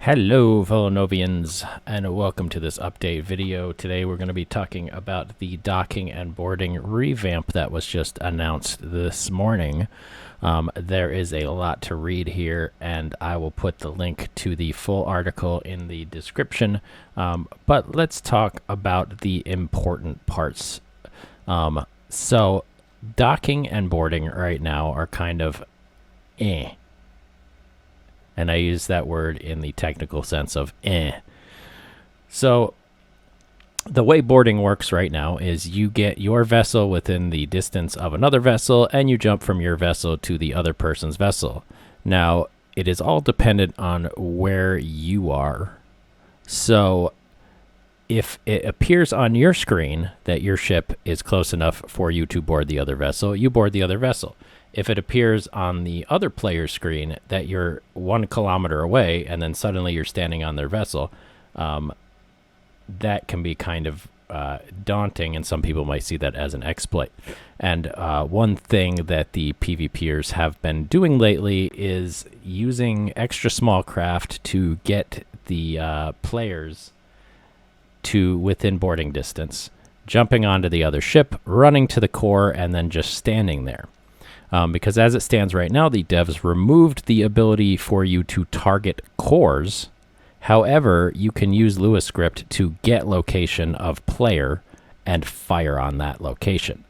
Hello, fellow Novians, and welcome to this update video. Today we're going to be talking about the docking and boarding revamp that was just announced this morning. There is a lot to read here, and I will put the link to the full article in the description. But let's talk about the important parts. So docking and boarding right now are kind of and I use that word in the technical sense of So the way boarding works right now is you get your vessel within the distance of another vessel, and you jump from your vessel to the other person's vessel. Now, it is all dependent on where you are. So if it appears on your screen that your ship is close enough for you to board the other vessel, you board the other vessel. If it appears on the other player's screen that you're 1 kilometer away and then suddenly you're standing on their vessel, that can be kind of daunting, and some people might see that as an exploit. And one thing that the PvPers have been doing lately is using extra small craft to get the players to within boarding distance, jumping onto the other ship, running to the core, and then just standing there. Because as it stands right now, the devs removed the ability for you to target cores. However, you can use Lua script to get location of player and fire on that location,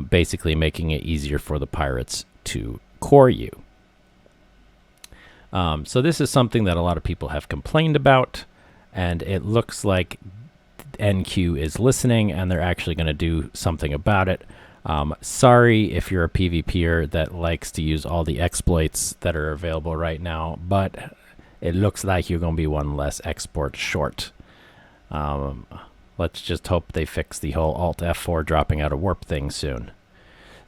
basically making it easier for the pirates to core you. So this is something that a lot of people have complained about, and it looks like NQ is listening, and they're actually going to do something about it. Sorry if you're a PvPer that likes to use all the exploits that are available right now, but it looks like you're going to be one less export short. Let's just hope they fix the whole Alt F4 dropping out of warp thing soon.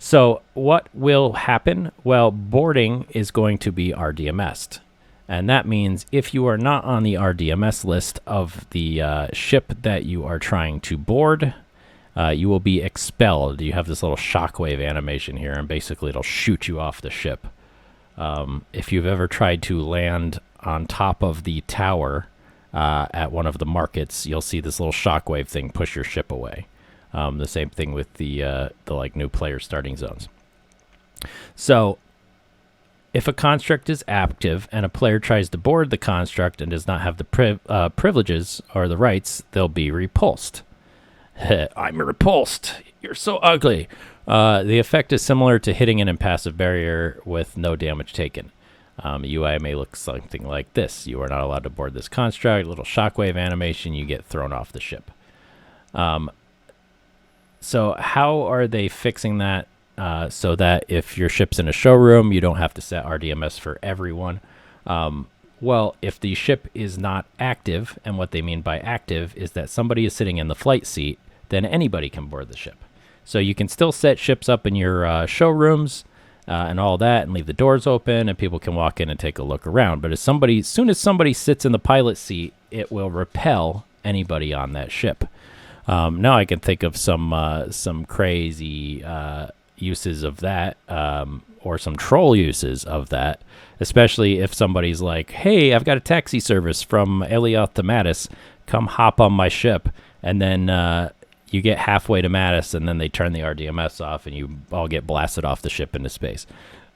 So what will happen? Well, boarding is going to be RDMS'd. And that means if you are not on the RDMS list of the ship that you are trying to board, you will be expelled. You have this little shockwave animation here, and basically it'll shoot you off the ship. If you've ever tried to land on top of the tower at one of the markets, you'll see this little shockwave thing push your ship away. The same thing with the like new player starting zones. So if a construct is active and a player tries to board the construct and does not have the privileges or the rights, they'll be repulsed. I'm repulsed. You're so ugly. The effect is similar to hitting an impassive barrier with no damage taken. UI may look something like this. You are not allowed to board this construct. Little shockwave animation. You get thrown off the ship. So how are they fixing that so that if your ship's in a showroom, you don't have to set RDMS for everyone? Well, if the ship is not active, and what they mean by active is that somebody is sitting in the flight seat, then anybody can board the ship. So you can still set ships up in your showrooms and all that, and leave the doors open, and people can walk in and take a look around. But as soon as somebody sits in the pilot seat, it will repel anybody on that ship. Now I can think of some crazy uses of that, or some troll uses of that, especially if somebody's like, hey, I've got a taxi service from Elioth to Mattis, come hop on my ship, and then you get halfway to Mattis, and then they turn the RDMS off, and you all get blasted off the ship into space.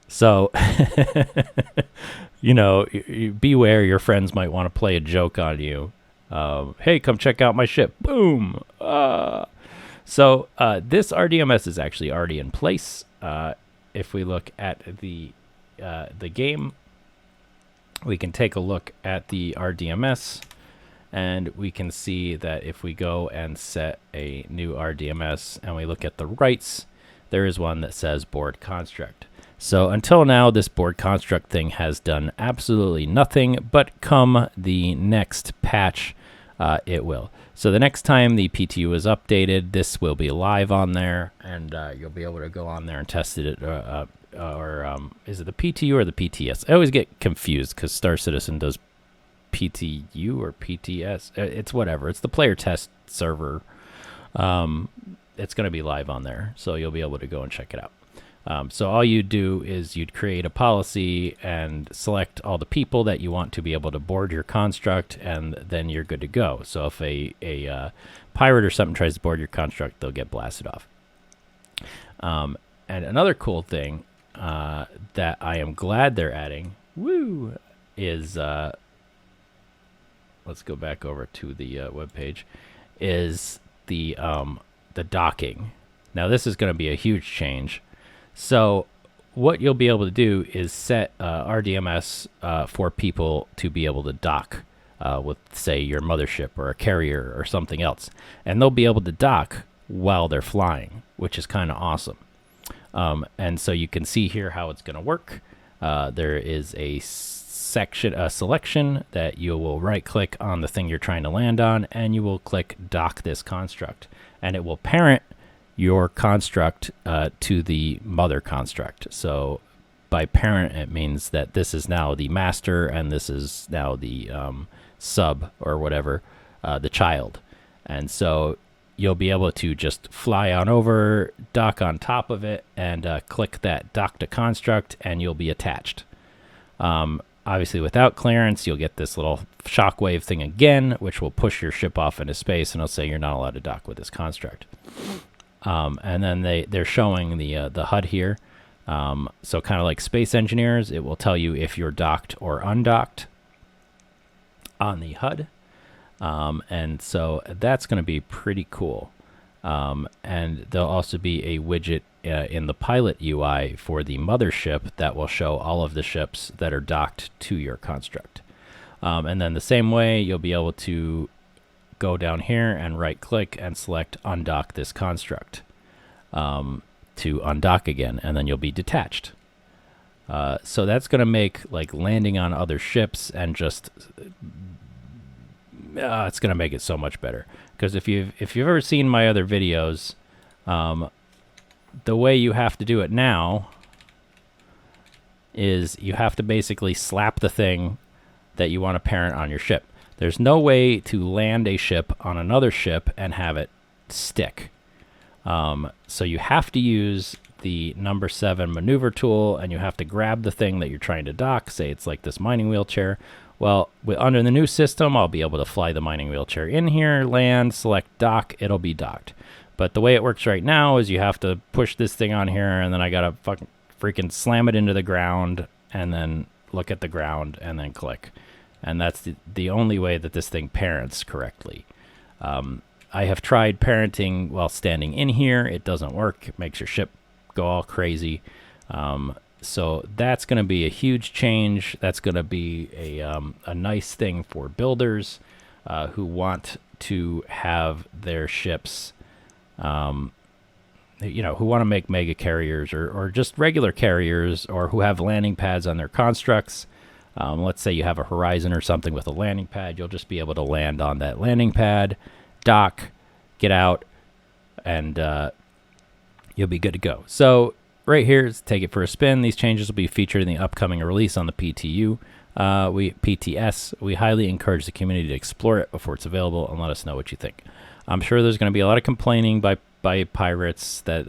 So, beware, your friends might want to play a joke on you. Hey, come check out my ship. Boom. So this RDMS is actually already in place. If we look at the game, we can take a look at the RDMS, and we can see that if we go and set a new RDMS and we look at the rights, there is one that says board construct. So until now, this board construct thing has done absolutely nothing, but come the next patch, it will. So the next time the PTU is updated, this will be live on there, and you'll be able to go on there and test it. Or is it the PTU or the PTS? I always get confused because Star Citizen does PTU or PTS. It's whatever. It's the player test server. It's going to be live on there, so you'll be able to go and check it out. So all you do is you'd create a policy and select all the people that you want to be able to board your construct, and then you're good to go. So if a pirate or something tries to board your construct, they'll get blasted off. And another cool thing that I am glad they're adding, is let's go back over to the web page, is the docking. Now this is going to be a huge change. So what you'll be able to do is set RDMS for people to be able to dock with, say, your mothership or a carrier or something else. And they'll be able to dock while they're flying, which is kind of awesome. And so you can see here how it's going to work. There is a selection that you will right-click on the thing you're trying to land on, and you will click Dock this construct. And it will parent your construct to the mother construct. So by parent, it means that this is now the master and this is now the sub or whatever, the child. And so you'll be able to just fly on over, dock on top of it, and click that dock to construct, and you'll be attached. Obviously, without clearance, you'll get this little shockwave thing again, which will push your ship off into space, and it'll say you're not allowed to dock with this construct. And then they're showing the HUD here. So kind of like Space Engineers, it will tell you if you're docked or undocked on the HUD. And so that's going to be pretty cool. And there'll also be a widget in the pilot UI for the mothership that will show all of the ships that are docked to your construct. And then the same way, you'll be able to go down here and right click and select undock this construct to undock again, and then you'll be detached. So that's going to make like landing on other ships and just it's going to make it so much better. Because if you've ever seen my other videos, the way you have to do it now is you have to basically slap the thing that you want to parent on your ship. There's no way to land a ship on another ship and have it stick. So you have to use the number 7 maneuver tool, and you have to grab the thing that you're trying to dock. Say it's like this mining wheelchair. Well, under the new system, I'll be able to fly the mining wheelchair in here, land, select dock, it'll be docked. But the way it works right now is you have to push this thing on here, and then I gotta freaking slam it into the ground, and then look at the ground, and then click. And that's the only way that this thing parents correctly. I have tried parenting while standing in here. It doesn't work. It makes your ship go all crazy. So that's going to be a huge change. That's going to be a nice thing for builders who want to have their ships, who want to make mega carriers or just regular carriers, or who have landing pads on their constructs. Let's say you have a Horizon or something with a landing pad. You'll just be able to land on that landing pad, dock, get out, and you'll be good to go. So right here is Take It for a Spin. These changes will be featured in the upcoming release on the PTS. We highly encourage the community to explore it before it's available and let us know what you think. I'm sure there's going to be a lot of complaining by pirates that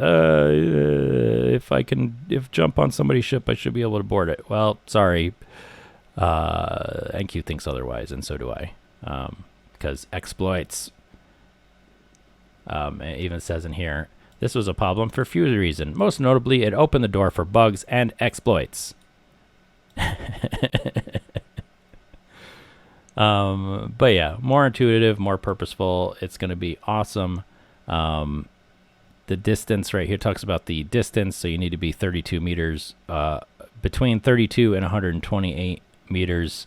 if jump on somebody's ship, I should be able to board it. Well, sorry. NQ thinks otherwise, and so do I. Because exploits, it even says in here, this was a problem for few reasons. Most notably, it opened the door for bugs and exploits. But yeah, more intuitive, more purposeful. It's going to be awesome. The distance right here talks about the distance. So you need to be 32 meters, between 32 and 128 meters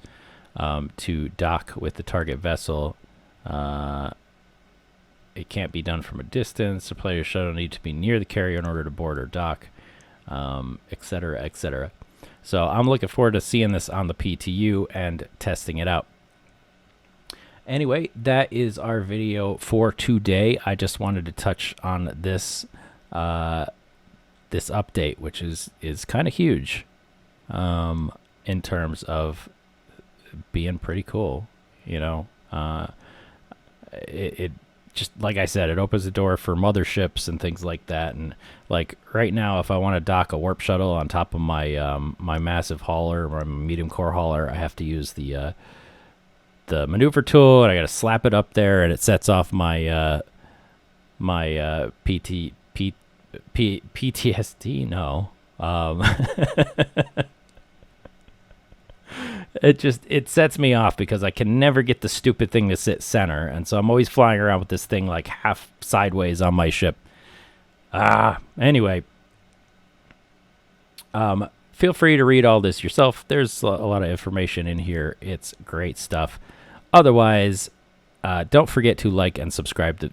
to dock with the target vessel. It can't be done from a distance. The player shuttle need to be near the carrier in order to board or dock, etc., etc. So I'm looking forward to seeing this on the PTU and testing it out. Anyway, that is our video for today. I just wanted to touch on this this update, which is kind of huge in terms of being pretty cool. It just like I said, it opens the door for motherships and things like that. And like right now, if I want to dock a warp shuttle on top of my my massive hauler, my medium core hauler, I have to use the maneuver tool, and I got to slap it up there, and it sets off my my PTSD. No, it sets me off because I can never get the stupid thing to sit center, and so I'm always flying around with this thing like half sideways on my ship. Anyway, feel free to read all this yourself. There's a lot of information in here. It's great stuff. Otherwise, don't forget to like and subscribe to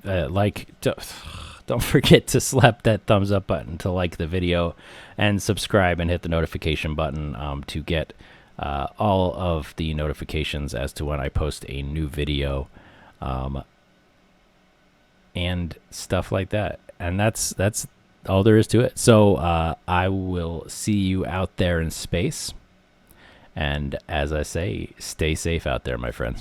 don't forget to slap that thumbs up button to like the video, and subscribe and hit the notification button to get all of the notifications as to when I post a new video, and stuff like that. And that's all there is to it. So I will see you out there in space. And as I say, stay safe out there, my friends.